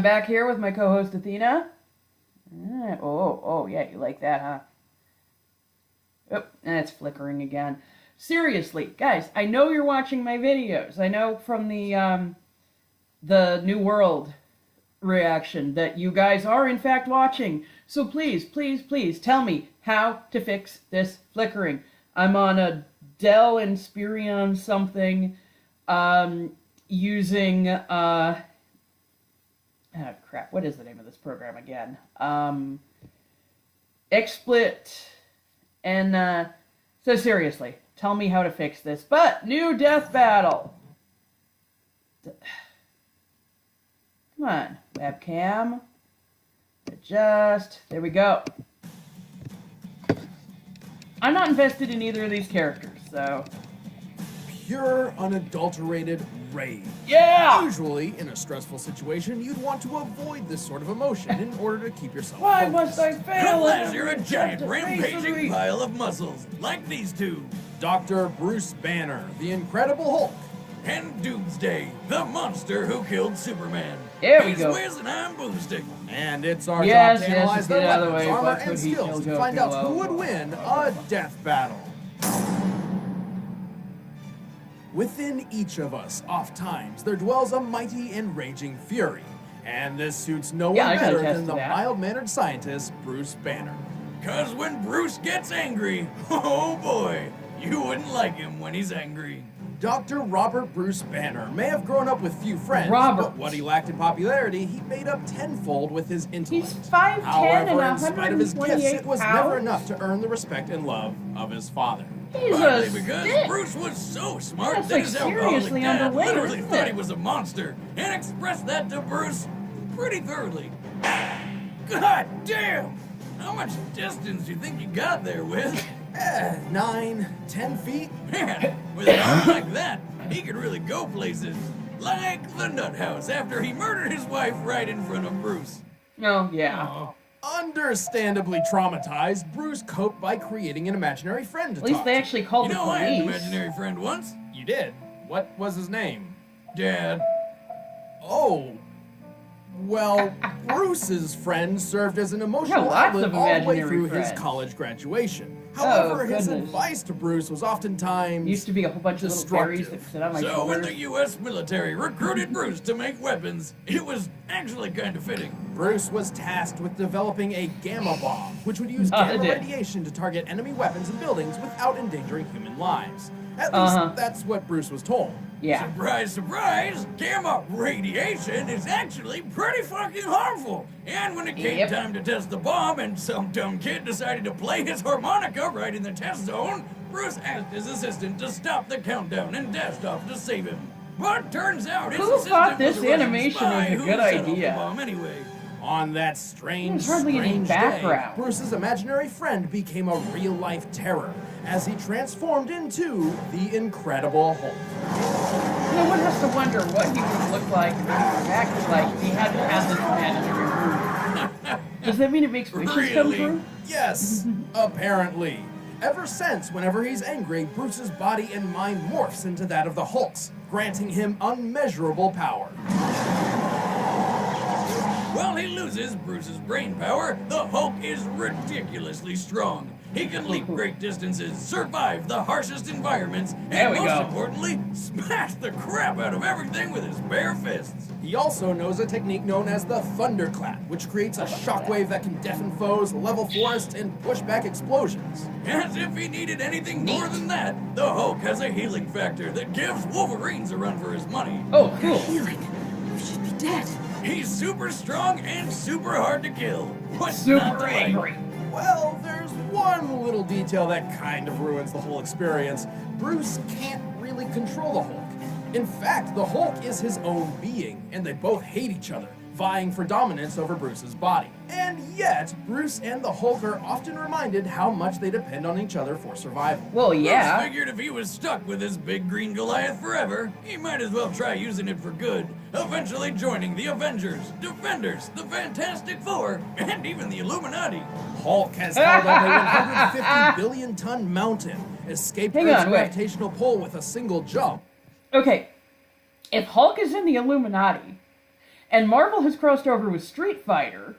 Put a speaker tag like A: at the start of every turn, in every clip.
A: I'm back here with my co-host Athena. Oh, yeah, you like that, huh? Oh, and it's flickering again. Seriously, guys, I know you're watching my videos. I know from the New World reaction that you guys are in fact watching. So please, please, please tell me how to fix this flickering. I'm on a Dell Inspiron something, using, oh crap, what is the name of this program again? XSplit, and, so seriously, tell me how to fix this. But, new death battle! Come on, webcam, adjust, there we go. I'm not invested in either of these characters, so...
B: Pure, unadulterated rage.
A: Yeah!
B: Usually, in a stressful situation, you'd want to avoid this sort of emotion in order to keep yourself
A: Why
B: focused.
A: must I fail?
C: Unless you're a giant rampaging pile of muscles, like these two.
B: Dr. Bruce Banner, the Incredible Hulk.
C: And Doomsday, the monster who killed Superman.
A: There we
C: He's
A: go.
C: Wiz and I'm boosting.
B: And it's our
A: Yes,
B: job to
A: yes,
B: analyze
A: just
B: their
A: get out of the
B: weapons,
A: way.
B: armor,
A: Watch
B: and
A: what he
B: skills
A: kills
B: to find out
A: Goku.
B: who would win a death battle. Within each of us, oft times, there dwells a mighty and raging fury. And this suits no
A: Yeah,
B: one
A: I can
B: better
A: attest
B: than
A: to
B: the
A: that.
B: mild-mannered scientist, Bruce Banner.
C: Cause when Bruce gets angry, oh boy, you wouldn't like him when he's angry.
B: Dr. Robert Bruce Banner may have grown up with few friends,
A: Robert.
B: but what he lacked in popularity, he made up tenfold with his intellect.
A: He's 5'10"
B: However,
A: and
B: in spite of his gifts,
A: 128
B: it was
A: pounds.
B: never enough to earn the respect and love of his father.
A: He's
C: Partly
A: a
C: because
A: stick.
C: Bruce was so smart
A: That's
C: that
A: like
C: his alcoholic
A: seriously
C: dad
A: underweight,
C: literally
A: isn't
C: thought
A: it?
C: he was a monster and expressed that to Bruce pretty thoroughly. God damn! How much distance do you think you got there, Wiz?
B: 9, 10 feet?
C: Man, with an arm like that, he could really go places. Like the nut house after he murdered his wife right in front of Bruce.
A: Oh, yeah.
B: Understandably traumatized, Bruce coped by creating an imaginary friend to
A: At least
B: talk
A: they
B: to.
A: actually called
C: You
A: the
C: know, I had an
A: police.
C: imaginary friend once.
B: You did? What was his name?
C: Dad.
B: Oh. Well, Bruce's friend served as an emotional
A: lots
B: outlet
A: of
B: all the way
A: imaginary
B: through his
A: friends.
B: college graduation. However, his
A: goodness.
B: advice to Bruce was oftentimes
A: Used to be a whole bunch of little fairies that
B: destructive.
A: sit on my
C: So when
A: shoulders.
C: the U.S. military recruited Bruce to make weapons, it was actually kind of fitting.
B: Bruce was tasked with developing a gamma bomb, which would use
A: Oh,
B: gamma
A: it did.
B: radiation to target enemy weapons and buildings without endangering human lives. At
A: Uh-huh.
B: least, that's what Bruce was told.
A: Yeah.
C: Surprise, surprise, gamma radiation is actually pretty fucking harmful. And when it came
A: Yep.
C: time to test the bomb and some dumb kid decided to play his harmonica right in the test zone, Bruce asked his assistant to stop the countdown and dashed off to save him. But turns out his
A: Who
C: assistant
A: thought
C: was
A: this
C: a Russian
A: animation
C: spy
A: was a
C: who
A: good
C: set off the
A: idea?
C: bomb anyway.
B: On that strange,
A: There's hardly any
B: strange
A: background.
B: day, Bruce's imaginary friend became a real-life terror as he transformed into the Incredible Hulk.
A: You know, one has to wonder what he would look like or act like if he hadn't had this imaginary room. Does that mean it makes wishes come
C: Really?
A: true?
B: Yes, apparently. Ever since, whenever he's angry, Bruce's body and mind morphs into that of the Hulk's, granting him unmeasurable power.
C: While he loses Bruce's brain power, the Hulk is ridiculously strong. He can leap great distances, survive the harshest environments,
A: There
C: and
A: we
C: most
A: go.
C: importantly, smash the crap out of everything with his bare fists.
B: He also knows a technique known as the Thunderclap, which creates a shockwave that can deafen foes, level forests, and push back explosions.
C: As if he needed anything more than that, the Hulk has a healing factor that gives Wolverines a run for his money.
A: Oh, cool.
D: Healing. You should be dead.
C: He's super strong and super hard to kill. What's not
A: Super
C: to like?
A: angry.
B: Well, there's one little detail that kind of ruins the whole experience. Bruce can't really control the Hulk. In fact, the Hulk is his own being, and they both hate each other, vying for dominance over Bruce's body. And yet, Bruce and the Hulk are often reminded how much they depend on each other for survival.
A: Well,
C: Bruce
A: yeah.
C: figured if he was stuck with his big green Goliath forever, he might as well try using it for good, eventually joining the Avengers, Defenders, the Fantastic Four, and even the Illuminati.
B: Hulk has held up a 150 billion ton mountain, escaped
A: Hang
B: Earth's
A: on, wait.
B: gravitational pull with a single jump.
A: Okay, if Hulk is in the Illuminati, And Marvel has crossed over with Street Fighter.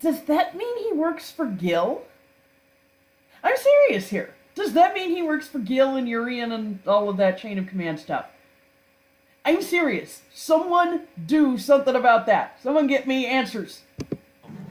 A: Does that mean he works for Gil? I'm serious here. Does that mean he works for Gil and Urian and all of that chain of command stuff? I'm serious. Someone do something about that. Someone get me answers.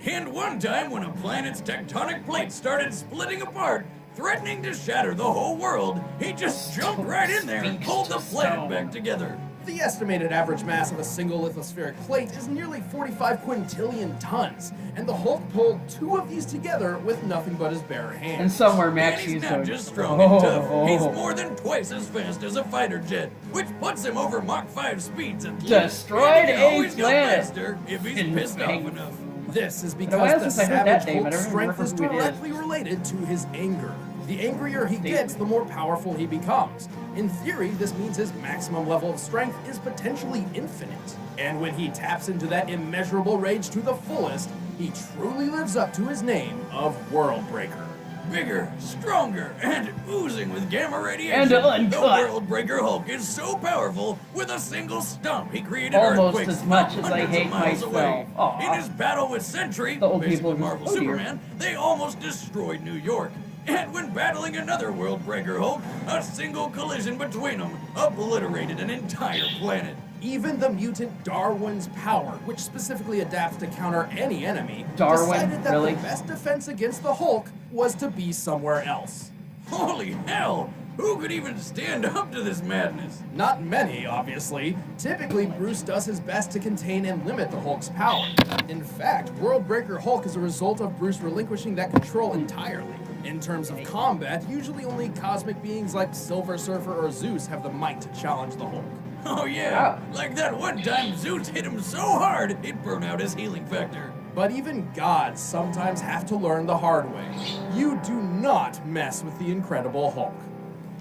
C: And one time when a planet's tectonic plates started splitting apart, threatening to shatter the whole world, he just jumped right in there and pulled the planet back together.
B: The estimated average mass of a single lithospheric plate is nearly 45 quintillion tons, and the Hulk pulled 2 of these together with nothing but his bare hands.
A: And somewhere
C: And
A: Max
C: he's
A: is
C: not
A: going,
C: just strong and tough, he's more than twice as fast as a fighter jet, which puts him over Mach 5 speeds at least.
A: Destroyed
C: And he can
A: a
C: always go
A: planet.
C: faster if he's
A: In
C: pissed off
A: pain.
C: enough.
B: This is
A: But
B: because
A: why
B: the
A: else I heard that
B: savage
A: name? I
B: Hulk's
A: don't
B: strength
A: remember
B: is
A: who it is.
B: directly related to his anger. The angrier he gets, the more powerful he becomes. In theory, this means his maximum level of strength is potentially infinite. And when he taps into that immeasurable rage to the fullest, he truly lives up to his name of Worldbreaker.
C: Bigger, stronger, and oozing with gamma radiation.
A: And uncut.
C: The Worldbreaker Hulk is so powerful, with a single stomp, he created
A: Almost
C: earthquakes
A: as much as I
C: hundreds of
A: hate
C: miles
A: myself.
C: away.
A: Aw.
C: In his battle with Sentry,
A: The old
C: basically
A: people
C: Marvel
A: just- oh, dear.
C: Superman, they almost destroyed New York. And when battling another Worldbreaker Hulk, a single collision between them obliterated an entire planet.
B: Even the mutant Darwin's power, which specifically adapts to counter any enemy,
A: Darwin,
B: decided that
A: really?
B: the best defense against the Hulk was to be somewhere else.
C: Holy hell! Who could even stand up to this madness?
B: Not many, obviously. Typically, Bruce does his best to contain and limit the Hulk's power. In fact, Worldbreaker Hulk is a result of Bruce relinquishing that control entirely. In terms of combat, usually only cosmic beings like Silver Surfer or Zeus have the might to challenge the Hulk.
C: Oh yeah, like that one time Zeus hit him so hard, it burned out his healing factor.
B: But even gods sometimes have to learn the hard way. You do not mess with the Incredible Hulk.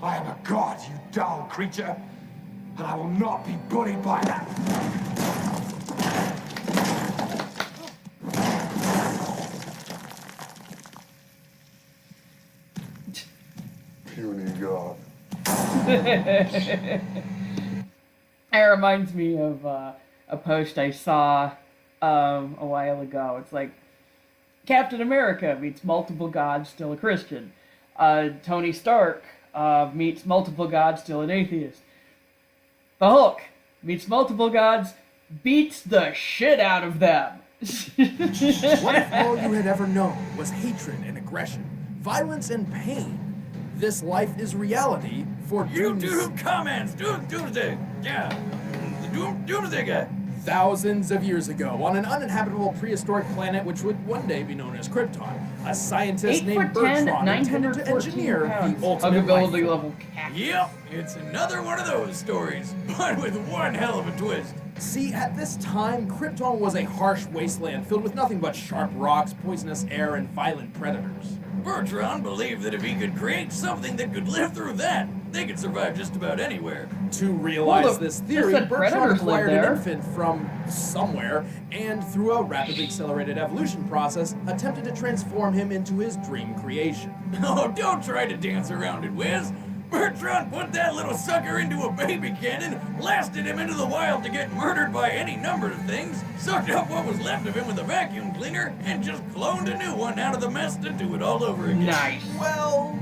E: I am a god, you dull creature, and I will not be bullied by that. Puny god.
A: It reminds me of a post I saw a while ago. It's like, Captain America meets multiple gods, still a Christian. Tony Stark meets multiple gods, still an atheist. The Hulk meets multiple gods, beats the shit out of them.
B: What if all you had ever known was hatred and aggression, violence and pain? This life is reality for
C: YouTube comments, Doomsday, yeah, the Doomsday guy.
B: Thousands of years ago, on an uninhabitable prehistoric planet which would one day be known as Krypton, a scientist
A: 8'10",
B: named Bertrand intended to
A: 914
B: engineer
A: pounds
B: the
A: of
B: ultimate
A: ability
B: life.
A: level cat.
C: Yep, it's another one of those stories, but with one hell of a twist.
B: See, at this time, Krypton was a harsh wasteland filled with nothing but sharp rocks, poisonous air, and violent predators.
C: Bertrand believed that if he could create something that could live through that, they could survive just about anywhere.
B: To realize
A: Well,
B: this
A: just
B: theory,
A: that
B: Bertrand
A: predators live
B: acquired an
A: there.
B: infant from somewhere, and through a rapidly accelerated evolution process, attempted to transform him into his dream creation.
C: Oh, don't try to dance around it, Wiz. Bertrand put that little sucker into a baby cannon, blasted him into the wild to get murdered by any number of things, sucked up what was left of him with a vacuum cleaner, and just cloned a new one out of the mess to do it all over again.
A: Nice.
B: Well,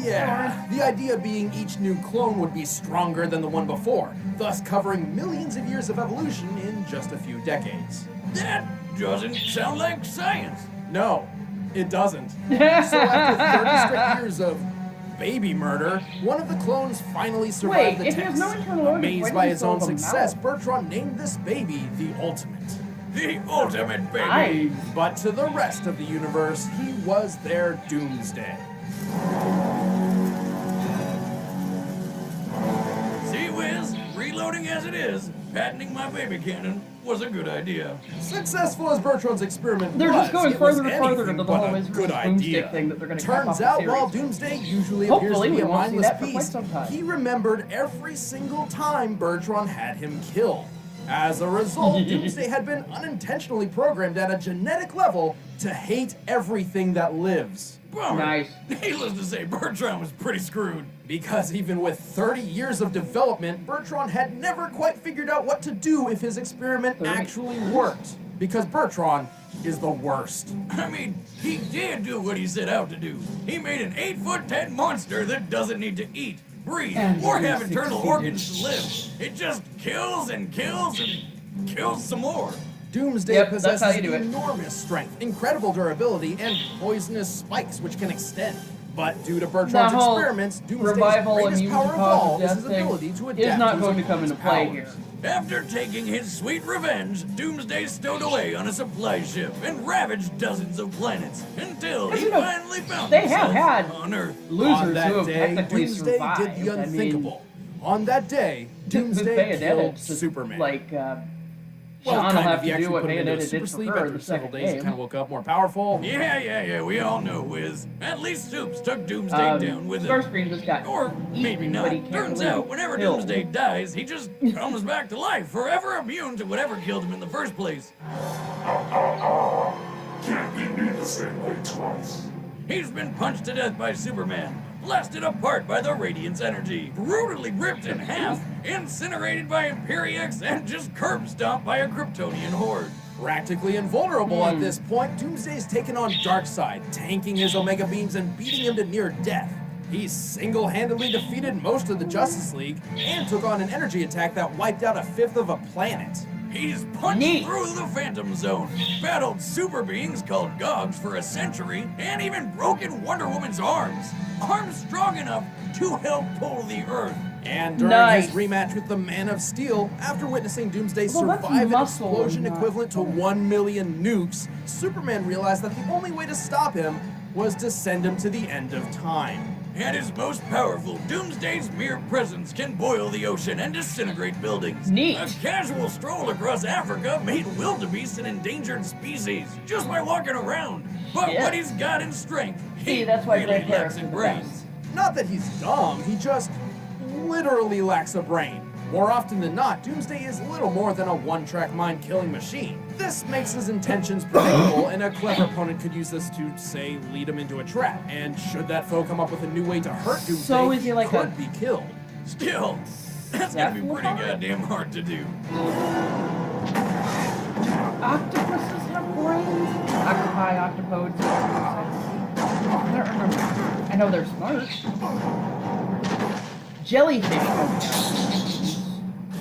B: yeah. The idea being each new clone would be stronger than the one before, thus covering millions of years of evolution in just a few decades.
C: That doesn't sound like science.
B: No, it doesn't. So after 30 straight years of baby murder, one of the clones finally survived
A: Wait,
B: the
A: if he has
B: test.
A: no internal organs, why
B: Amazed
A: did
B: by
A: he
B: his
A: still
B: own
A: have a
B: success,
A: mouth?
B: Bertrand named this baby the Ultimate.
C: The ultimate baby.
A: Nice.
B: But to the rest of the universe, he was their Doomsday.
C: See, Wiz, reloading as it is, patenting my baby cannon was a good idea.
B: Successful as Bertrand's experiment
A: They're
B: was,
A: just going
B: it was
A: further and further
B: anything
A: into the
B: but
A: whole
B: a
A: Israel
B: good
A: boomstick
B: idea.
A: thing that they're going to cap off
B: Turns
A: the
B: out,
A: series.
B: while Doomsday usually
A: Hopefully,
B: appears to be
A: we
B: a
A: won't see
B: mindless
A: that for quite
B: piece,
A: some time.
B: he remembered every single time Bertrand had him killed. As a result, Doomsday had been unintentionally programmed at a genetic level to hate everything that lives.
C: Bummer.
A: Nice.
C: Needless to say, Bertrand was pretty screwed.
B: Because even with 30 years of development, Bertrand had never quite figured out what to do if his experiment actually worked. Because Bertrand is the worst.
C: I mean, he did do what he set out to do. He made an 8'10" monster that doesn't need to eat, breathe, or have internal organs to live. It just kills and kills and kills some more.
B: Doomsday possesses enormous strength, incredible durability, and poisonous spikes which can extend. But due to Bertrand's experiments, Doomsday's greatest power of all is his ability to adapt
A: is not going to come into play here.
C: After taking his sweet revenge, Doomsday stowed away on a supply ship and ravaged dozens of planets until he finally found himself on Earth.
A: Losers who have technically
B: Doomsday
A: survived.
B: did the unthinkable. On that day, Doomsday killed Superman.
A: Like,
B: Well,
A: Sean will
B: kind
A: have
B: of. He
A: to do
B: actually
A: what
B: put him into
A: Bayonetta
B: super
A: did for
B: sleep
A: her
B: after
A: in the
B: several
A: second
B: days. He
A: game.
B: kind of woke up more powerful.
C: Yeah, we all know, Wiz. At least Soups took Doomsday down with him.
A: Starscream just got
C: Or maybe
A: eaten,
C: not.
A: but he can't
C: Turns
A: really
C: out, whenever
A: kill.
C: Doomsday dies, he just comes back to life, forever immune to whatever killed him in the first place.
E: Can't beat me the same way twice.
C: He's been punched to death by Superman, blasted apart by the Radiant's energy, brutally ripped in half, incinerated by Imperiex, and just curb stomped by a Kryptonian horde.
B: Practically invulnerable at this point, Doomsday's taken on Darkseid, tanking his Omega Beams and beating him to near death. He single-handedly defeated most of the Justice League and took on an energy attack that wiped out a fifth of a planet.
C: He's punched through the Phantom Zone, battled super beings called Gogs for a century, and even broken Wonder Woman's arms. Arms strong enough to help pull the Earth.
B: And during his rematch with the Man of Steel, after witnessing Doomsday survive an explosion equivalent to 1 million nukes, Superman realized that the only way to stop him was to send him to the end of time.
C: At his most powerful, Doomsday's mere presence can boil the ocean and disintegrate buildings.
A: Neat.
C: A casual stroll across Africa made wildebeest an endangered species just by walking around. But what he's got in strength,
A: that's why
C: really lacks in brains.
B: Not that he's dumb, he just literally lacks a brain. More often than not, Doomsday is little more than a one-track mind-killing machine. This makes his intentions predictable, and a clever opponent could use this to, say, lead him into a trap. And should that foe come up with a new way to hurt Doomsday,
A: So is he like
B: he could be killed.
C: Still, that's gonna be pretty goddamn hard to do.
A: Octopuses have brains? Octopi, octopodes. I don't remember. I know they're smart. Jellyfish.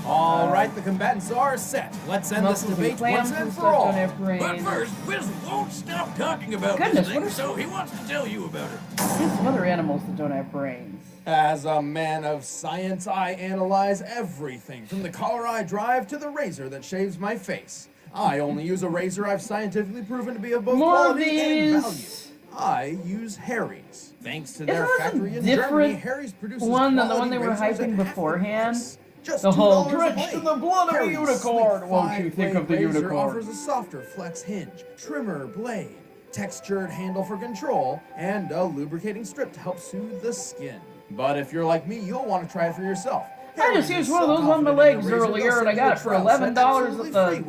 B: All right, the combatants are set. Let's end this debate once and for all.
C: But first, Wiz won't stop talking about this thing, so he wants to tell you about it.
A: There's some other animals that don't have brains.
B: As a man of science, I analyze everything from the collar I drive to the razor that shaves my face. I only use a razor I've scientifically proven to be of both quality and value. I use Harry's. Thanks to their factory in Germany, Harry's produces
A: one than the one they were hyping beforehand. The whole drenched in the blood of a unicorn. Won't you think of the unicorn?
B: Offers a softer flex hinge, trimmer blade, textured handle for control, and a lubricating strip to help soothe the skin. But if you're like me, you'll want to try it for yourself.
A: I just used one of those on my legs earlier, and I got it for $11 at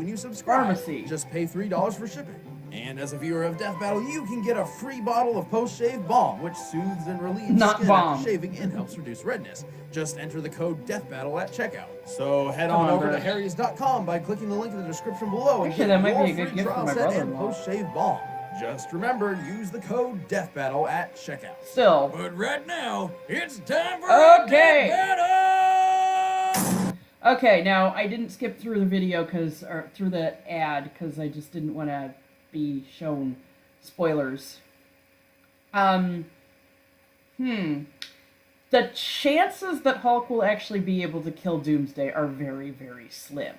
A: the pharmacy.
B: Just pay $3 for shipping. And as a viewer of Death Battle, you can get a free bottle of post-shave balm, which soothes and relieves skin after shaving and helps reduce redness. Just enter the code DEATHBATTLE at checkout. So head on over to harrys.com by clicking the link in the description below and get your free trial set and post-shave balm. Just remember, use the code DEATHBATTLE at checkout.
A: Still.
C: But right now, it's time for a Death Battle!
A: Okay, now I didn't skip through the video or through the ad because I just didn't want to be shown spoilers. The chances that Hulk will actually be able to kill Doomsday are very, very slim.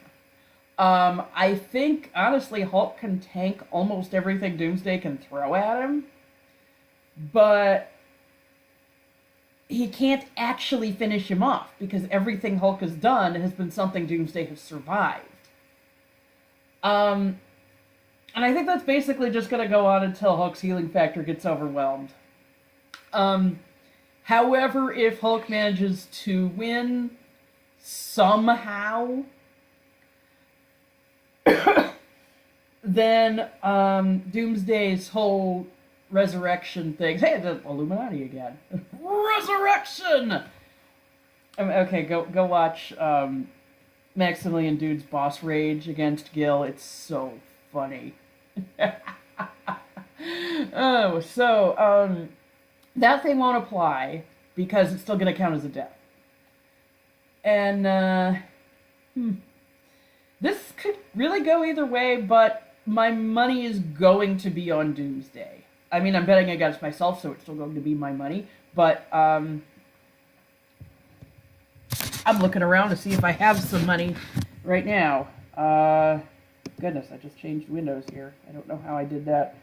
A: I think, honestly, Hulk can tank almost everything Doomsday can throw at him, but he can't actually finish him off because everything Hulk has done has been something Doomsday has survived. And I think that's basically just going to go on until Hulk's healing factor gets overwhelmed. However, if Hulk manages to win somehow, then Doomsday's whole resurrection things. Hey, the Illuminati again. Resurrection! Okay, go watch Maximilian Dude's boss rage against Gil. It's so funny. Oh, so, that thing won't apply because it's still going to count as a death. And, this could really go either way, but my money is going to be on Doomsday. I mean, I'm betting against myself, so it's still going to be my money, but, I'm looking around to see if I have some money right now. Goodness, I just changed windows here. I don't know how I did that.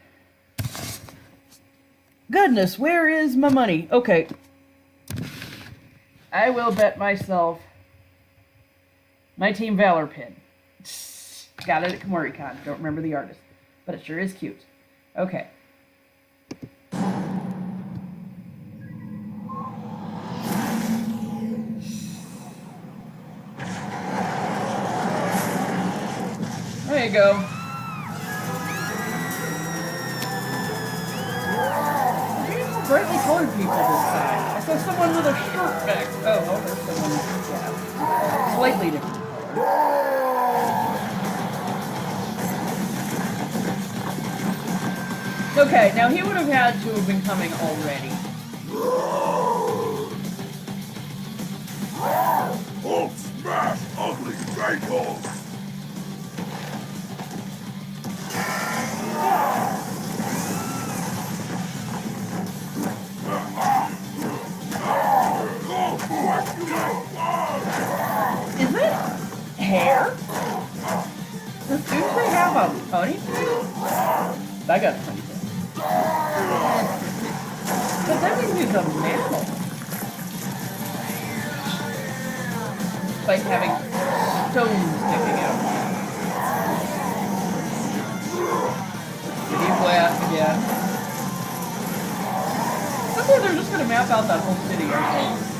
A: Goodness, where is my money? Okay. I will bet myself my Team Valor pin. Got it at KomoriCon. Don't remember the artist. But it sure is cute. Okay. There you go. Brightly colored people this time. I saw someone with a shirt back. Oh, there's someone, yeah, slightly different color. Okay, now he would have had to have been coming already.
E: Hulk smash ugly staples!
A: Is it hair? Does Doomsday have a ponytail? I got a ponytail. But that means he's a mammal. Like having stones sticking out. Deep blast again. Sometimes they're just gonna map out that whole city, aren't they?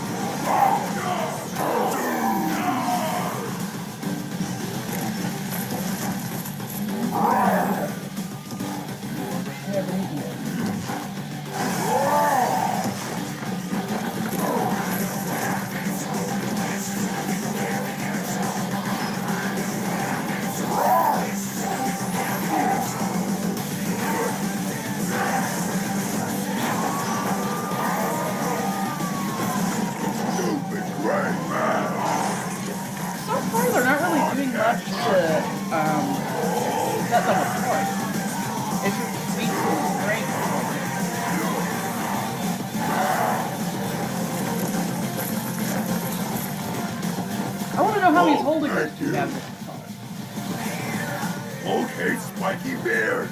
E: Hulk hates spiky beard.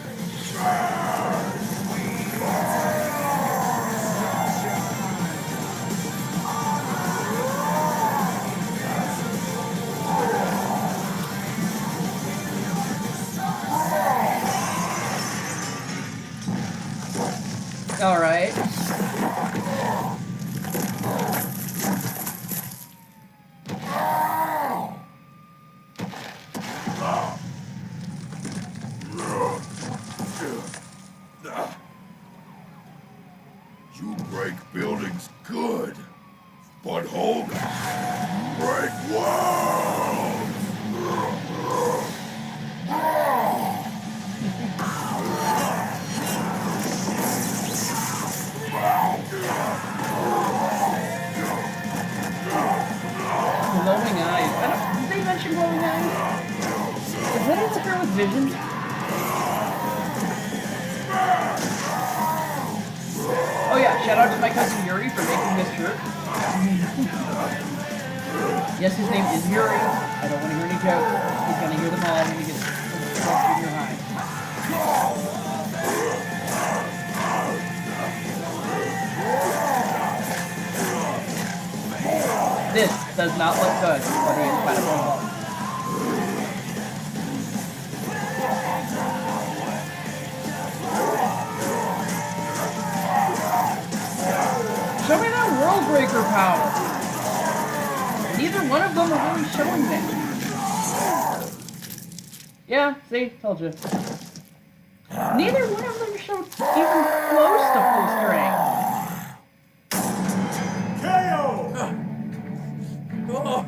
A: All right.
E: You break buildings good, but Hulk break walls.
A: Glowing eyes. Did they mention glowing eyes? Does that interfere with vision? Oh yeah, shout out to my cousin Yuri for making this shirt. Yes, his name is Yuri. I don't want to hear any jokes. He's going to hear them all when he gets to junior high. This does not look good, but he is incredible. Show me that World Breaker power. Neither one of them are really showing that. Yeah, see? Told you. Neither one of them showed even close to full strength.
C: Oh,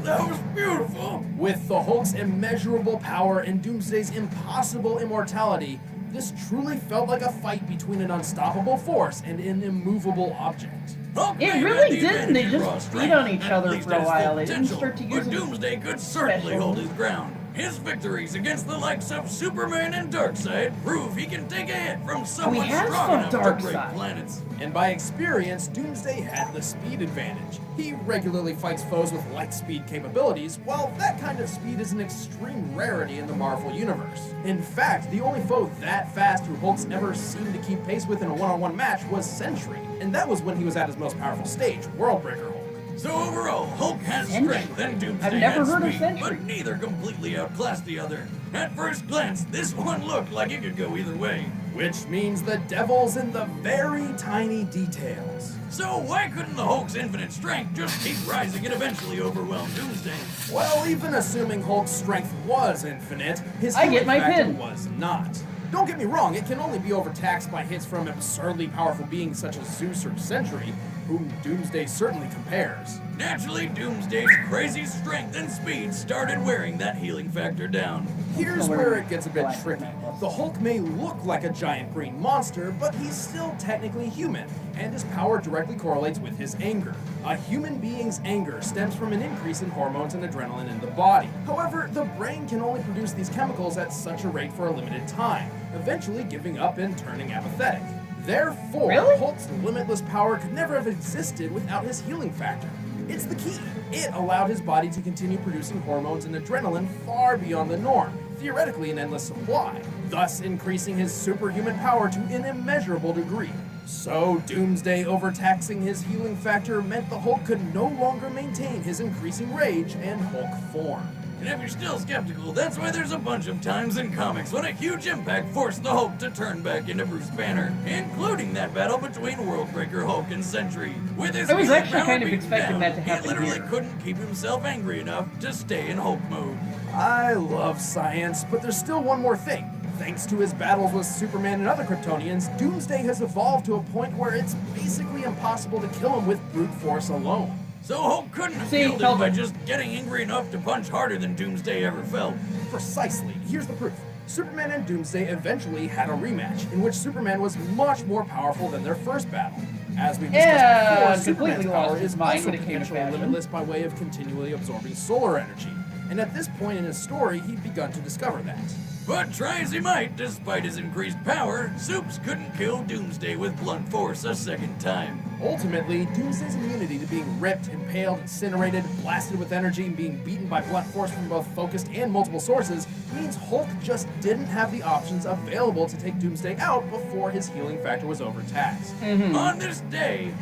C: that was beautiful.
B: With the Hulk's immeasurable power and Doomsday's impossible immortality, this truly felt like a fight between an unstoppable force and an immovable object.
C: Hulk
A: It
C: may have
A: really
C: the
A: didn't. They
C: advantage in raw
A: just
C: strength,
A: beat on each
C: at
A: other
C: least
A: for a
C: at his
A: while.
C: full
A: They didn't
C: potential,
A: start to use
C: but
A: his
C: Doomsday could certainly
A: special.
C: hold his ground. His victories against the likes of Superman and Darkseid prove he can take a hit from someone
A: has
C: strong
A: fought
C: enough to break
A: Darkseid.
C: planets.
B: And by experience, Doomsday had the speed advantage. He regularly fights foes with light speed capabilities, while that kind of speed is an extreme rarity in the Marvel Universe. In fact, the only foe that fast who Hulk's ever seemed to keep pace with in a one-on-one match was Sentry, and that was when he was at his most powerful stage, Worldbreaker Hulk.
C: So overall, Hulk has
A: Sentry?
C: strength and Doomsday
A: I've never
C: has
A: heard of
C: speed,
A: Sentry.
C: but neither completely outclassed the other. At first glance, this one looked like it could go either way.
B: Which means the devil's in the very tiny details.
C: So why couldn't the Hulk's infinite strength just keep rising and eventually overwhelm Doomsday?
B: Well, even assuming Hulk's strength was infinite, his
A: I get
B: healing
A: my
B: factor
A: pin.
B: was not. Don't get me wrong, it can only be overtaxed by hits from absurdly powerful beings such as Zeus or Sentry, whom Doomsday certainly compares.
C: Naturally, Doomsday's crazy strength and speed started wearing that healing factor down.
B: Here's where it gets a bit
A: Black
B: tricky.
A: necklace.
B: The Hulk may look like a giant green monster, but he's still technically human, and his power directly correlates with his anger. A human being's anger stems from an increase in hormones and adrenaline in the body. However, the brain can only produce these chemicals at such a rate for a limited time, eventually giving up and turning apathetic. Therefore,
A: Really?
B: Hulk's limitless power could never have existed without his healing factor. It's the key. It allowed his body to continue producing hormones and adrenaline far beyond the norm, theoretically an endless supply, thus increasing his superhuman power to an immeasurable degree. So, Doomsday overtaxing his healing factor meant the Hulk could no longer maintain his increasing rage and Hulk form.
C: And if you're still skeptical, that's why there's a bunch of times in comics when a huge impact forced the Hulk to turn back into Bruce Banner, including that battle between Worldbreaker Hulk and Sentry. With his
A: I was
C: healing
A: actually
C: power
A: kind of
C: beaten
A: expecting
C: down,
A: that to happen
C: he literally
A: here.
C: couldn't keep himself angry enough to stay in Hulk mode.
B: I love science, but there's still one more thing. Thanks to his battles with Superman and other Kryptonians, Doomsday has evolved to a point where it's basically impossible to kill him with brute force alone.
C: So Hulk couldn't have
A: See,
C: killed him by
A: Calvin.
C: just getting angry enough to punch harder than Doomsday ever felt.
B: Precisely. Here's the proof. Superman and Doomsday eventually had a rematch, in which Superman was much more powerful than their first battle. As we discussed
A: Yeah,
B: before,
A: completely
B: Superman's
A: lost
B: power
A: his
B: is
A: mind
B: also
A: when it came to
B: potentially
A: fashion.
B: limitless by way of continually absorbing solar energy. And at this point in his story, he'd begun to discover that.
C: But try as he might, despite his increased power, Supes couldn't kill Doomsday with blunt force a second time.
B: Ultimately, Doomsday's immunity to being ripped, impaled, incinerated, blasted with energy, and being beaten by blunt force from both focused and multiple sources means Hulk just didn't have the options available to take Doomsday out before his healing factor was overtaxed.
C: On this day,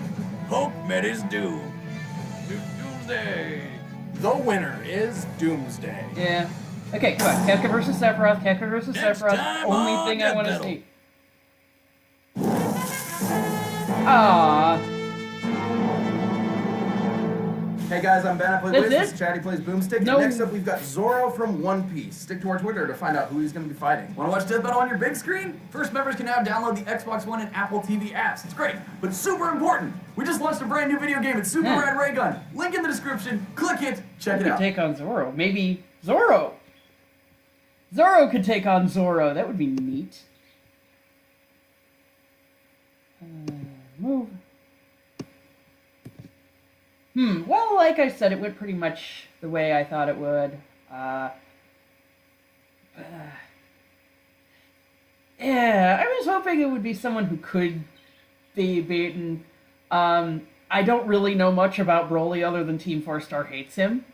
C: Hulk met his doom. Doomsday.
B: The winner is Doomsday.
A: Yeah. Okay, come on. Kefka versus Sephiroth. Kefka versus
C: Next
A: Sephiroth.
C: time
A: Only
C: on
A: thing I
C: Death
A: want to
C: Battle.
A: see. Aww.
F: Hey guys, I'm Ben. I play
A: That's
F: Wiz.
A: it?
F: This is Chatty plays Boomstick.
A: No.
F: And next up, we've got Zorro from One Piece. Stick to our Twitter to find out who he's going to be fighting.
G: Want to watch Death Battle on your big screen? First members can now download the Xbox One and Apple TV apps. It's great, but super important. We just launched a brand new video game. It's Super
A: Hmm.
G: Rad Ray Gun. Link in the description. Click it. Check
A: Who
G: it
A: could
G: out.
A: take on Zorro? Maybe Zorro. Zorro could take on Zorro. That would be neat. Move. Well, like I said, it went pretty much the way I thought it would. Yeah, I was hoping it would be someone who could be beaten. I don't really know much about Broly other than Team 4-Star hates him.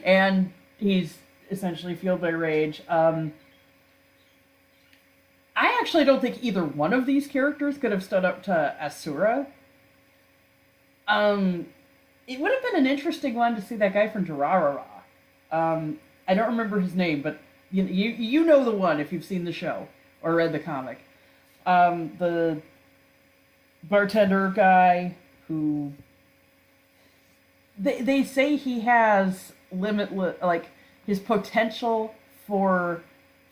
A: And he's essentially fueled by rage. I actually don't think either one of these characters could have stood up to Asura. It would have been an interesting one to see that guy from Durarara. I don't remember his name, but you know the one if you've seen the show or read the comic. The bartender guy who they say he has limitless, like his potential for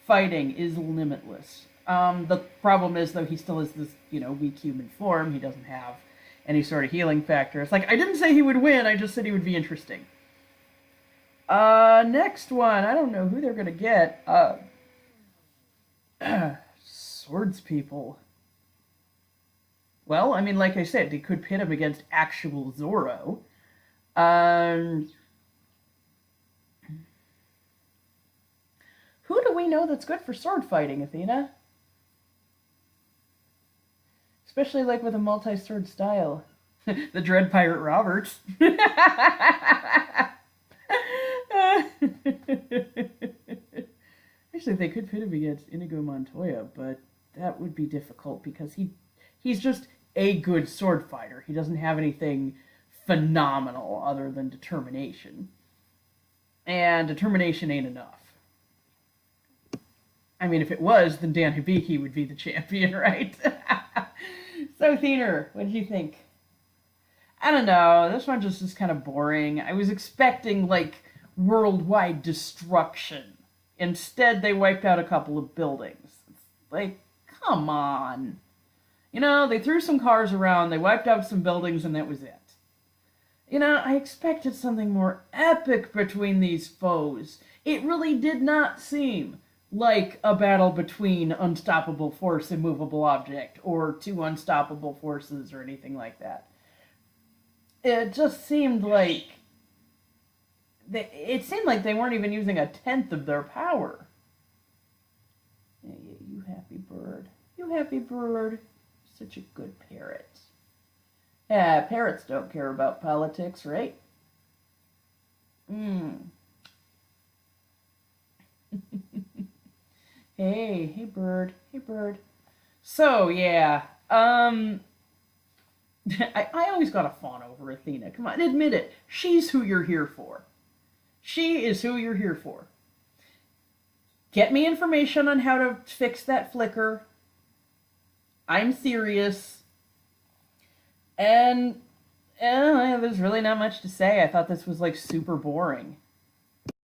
A: fighting is limitless. The problem is, though, he still has this, weak human form. He doesn't have any sort of healing factor. It's like, I didn't say he would win, I just said he would be interesting. Next one. I don't know who they're gonna get. Swords people. Well, I mean, like I said, they could pit him against actual Zorro. Who do we know that's good for sword fighting, Athena? Especially, like, with a multi-sword style. The Dread Pirate Roberts. Actually, they could pit him against Inigo Montoya, but that would be difficult because he's just a good sword fighter. He doesn't have anything phenomenal other than determination. And determination ain't enough. I mean, if it was, then Dan Hibiki would be the champion, right? So, Thiener, what did you think? I don't know. This one just is kind of boring. I was expecting, like, worldwide destruction. Instead, they wiped out a couple of buildings. It's like, come on. They threw some cars around, they wiped out some buildings, and that was it. I expected something more epic between these foes. It really did not seem like a battle between unstoppable force and movable object, or two unstoppable forces, or anything like that. It just seemed like they weren't even using 1/10 of their power. Yeah, you happy bird. You happy bird. Such a good parrot. Yeah, parrots don't care about politics, right? Hey bird. Hey bird. So, yeah. I always gotta fawn over Athena. Come on, admit it. She's who you're here for. She is who you're here for. Get me information on how to fix that flicker. I'm serious. And there's really not much to say. I thought this was, like, super boring.